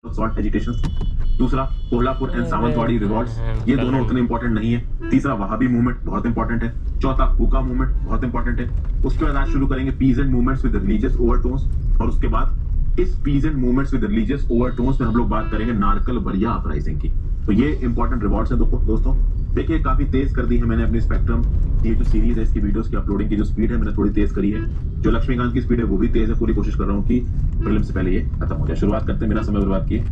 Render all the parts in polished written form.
Salt agitation. दूसरा Kolhapur and Sawantwadi revolts, ये दोनों उतने इंपॉर्टेंट नहीं है। तीसरा वहाबी मूवमेंट बहुत इंपॉर्टेंट है। चौथा हुक्का मूवमेंट बहुत इंपॉर्टेंट है। उसके बाद आज शुरू करेंगे peasant movements with religious overtones, और उसके बाद इस peasant movements with religious overtones में हम लोग बात करेंगे नारकल बरिया अपराइजिंग की। तो ये इंपॉर्टेंट रिवॉर्ड्स हैं दोस्तों। देखिए काफी तेज कर दी है मैंने अपनी स्पेक्ट्रम, ये जो सीरीज है इसकी वीडियोस की अपलोडिंग की जो स्पीड है मैंने थोड़ी तेज करी है। जो लक्ष्मीकांत की स्पीड है वो भी तेज है। पूरी कोशिश कर रहा हूँ कि प्रीलिम से पहले ये खत्म हो जाए। शुरुआत करते हैं बिना समय बर्बाद किए।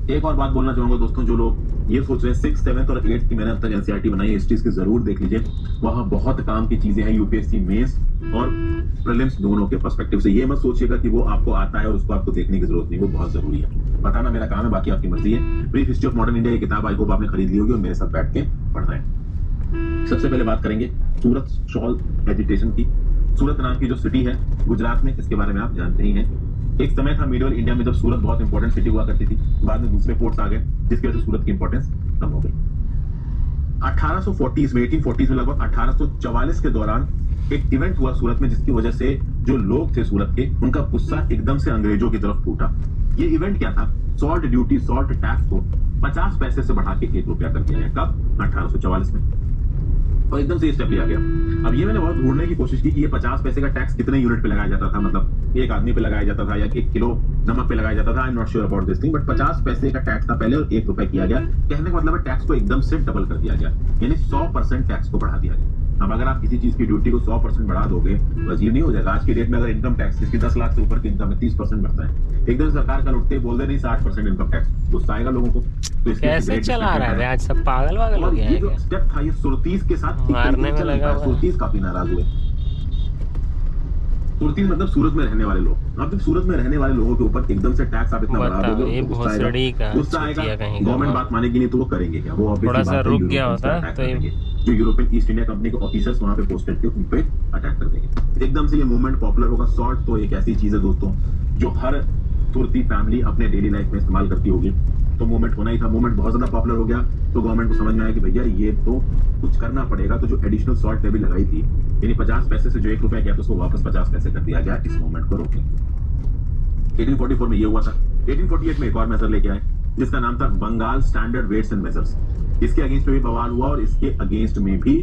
एक और बात बोलना चाहूंगा दोस्तों, जो लोग ये सोच रहे हैं 6th 7th और 8th की मैंने अब तक एनसीईआरटी बनाई है, हिस्ट्रीज की जरूर देख लीजिए। वहां बहुत काम की चीजें हैं यूपीएससी मेंस और प्रीलिम्स दोनों के पर्सपेक्टिव से। ये मत सोचिएगा कि वो आपको आता है और उसको आपको देखने की जरूरत नहीं, वो बहुत जरूरी है। बताना मेरा काम है, बाकी आपकी मर्जी है। Brief history of modern India ये किताब आई होप आपने खरीद ली होगी और मेरे साथ बैठ के पढ़ना है। सबसे पहले बात करेंगे सूरत शॉल एजिटेशन की। सूरत नाम की जो सिटी है गुजरात में, इसके बारे में आप जानते ही हैं। एक समय था मीडियल इंडिया में जब सूरत बहुत इंपॉर्टेंट सिटी हुआ करती थी, बाद में दूसरे पोर्ट्स आ गए जिसकी वजह से सूरत की इंपॉर्टेंस कम हो गई। 1840 में 1840 में लगभग 1844 के दौरान एक इवेंट हुआ सूरत में जिसकी वजह से जो लोग थे सूरत के उनका गुस्सा एकदम से अंग्रेजों की तरफ फूटा। ये इवेंट क्या था? सॉल्ट ड्यूटी, सॉल्ट टैक्स को 50 पैसे से बढ़ा के 1 रुपया कर दिया गया। कब? 1844 में। और एकदम से स्टेप लिया गया। अब ये मैंने बहुत ढूंढने की कोशिश की कि ये 50 पैसे का टैक्स कितने यूनिट पे लगाया जाता था, मतलब एक आदमी पे लगाया जाता था या 1 किलो नमक पे लगाया जाता था। I am not sure about this thing, but 50 पैसे का टैक्स था पहले और 1 रुपया किया गया। कहने का मतलब है टैक्स को एकदम से डबल कर दिया गया, यानी 100% टैक्स को बढ़ा दिया गया। अब अगर आप किसी चीज की ड्यूटी को 100% बढ़ा दोगे तो अजीब नहीं हो जाएगा? आज की डेट में अगर इनकम टैक्स किसकी 10 लाख से ऊपर की इनकम है 30% बढ़ता है, एकदम सरकार का लुटते बोल दे नहीं 60% इनकम टैक्स, गुस्सा आएगा लोगों को। तो कैसे चला रहा है आज? सब पागल वागल हो गया है। ये जो स्टेप था ये सुरतीस के साथ मारने में लगा हुआ है। सुरतीस काफी नाराज हुए। सुरतीस मतलब सूरत में रहने वाले लोग। अब सूरत में रहने वाले लोगों के ऊपर एकदम से टैक्स आप इतना बढ़ा दोगे, गुस्सा आएगा। गवर्नमेंट बात मानेगी नहीं तो वो करेंगे क्या? वो थोड़ा सा रुक गया होता तो जो यूरोपियन ईस्ट इंडिया कंपनी के ऑफिसर्स वहां पे पोस्टेड थे उन पे अटैक कर देंगे। एकदम से ये मूवमेंट पॉपुलर होगा। सॉल्ट तो एक ऐसी चीज है दोस्तों जो हर तुर्ती फैमिली अपने डेली लाइफ में इस्तेमाल करती होगी, तो मूवमेंट होना ही था। मूवमेंट बहुत ज्यादा पॉपुलर हो गया तो गवर्नमेंट को समझ में आया कि भैया ये तो कुछ करना पड़ेगा। तो जो एडिशनल सॉल्ट लेवी लगाई थी, यानी 50 पैसे से जो 1 रुपया किया तो उसको वापस 50 पैसे कर दिया गया इस मूवमेंट को रोकने। 1844 में ये हुआ था। 1848 में एक और मेजर लेके आए जिसका नाम था Bengal standard weights and measures. इसके अगेंस्ट में भी बवाल हुआ और इसके अगेंस्ट में भी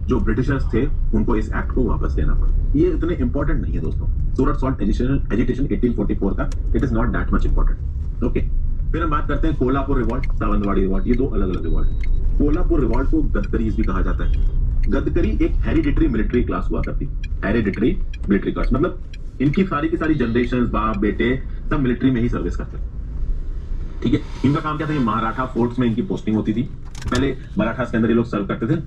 जो ब्रिटिशर्स थे उनको इस एक्ट को वापस लेना पड़ा। ये इतने इंपॉर्टेंट नहीं है दोस्तों। सूरत सॉल्ट एजिटेशन 1844 का, it is not that much important. Okay, फिर हम बात करते हैं कोल्हापुर रिवॉल्ट, सावंतवाड़ी रिवॉल्ट। ये दो अलग अलग रिवॉल्ट है। कोल्हापुर रिवॉल्ट को गदकरीज भी कहा जाता है। गदकरी एक हेरिडिटरी मिलिट्री क्लास हुआ करती। हेरिडिटरी मिलिट्री क्लास मतलब इनकी सारी की सारी जनरेशन, बाप बेटे सब मिलिट्री में ही सर्विस करते थे। ठीक है, इनका काम क्या था? ये मराठा फोर्ट्स में इनकी पोस्टिंग होती थी। पहले मराठास के अंदर ये लोग सर्व करते थे।